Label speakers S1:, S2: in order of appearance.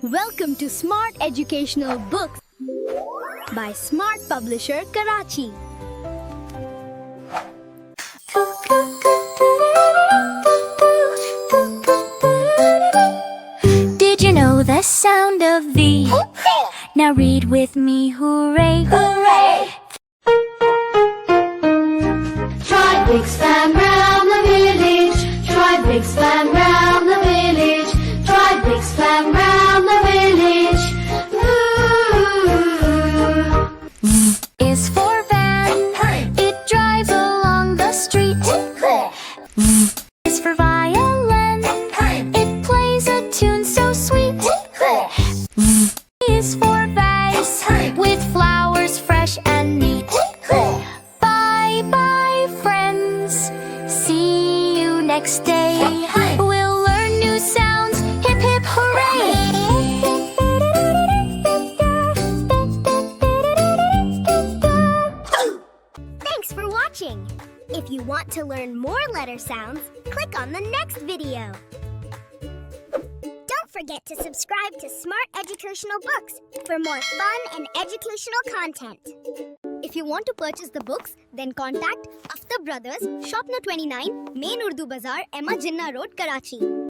S1: Welcome to Smart Educational Books by Smart Publisher, Karachi.
S2: Did you know the sound of V? Now read with me, hooray! Hooray!
S3: Try big span round the village. Try big span round the village. Try big span round the village. Ooh.
S2: Is for van. It drives along the street. Is for violin. It plays a tune so sweet. Is for vase. With flowers fresh and neat. Bye bye, friends. See you next day. We'll learn new sounds. Hip hip hooray!
S4: Thanks for watching! If you want to learn more letter sounds, click on the next video. Don't forget to subscribe to Smart Educational Books for more fun and educational content. If you want to purchase the books, then contact Aftab Brothers, Shop No. 29, Main Urdu Bazaar, Emma Jinnah Road, Karachi.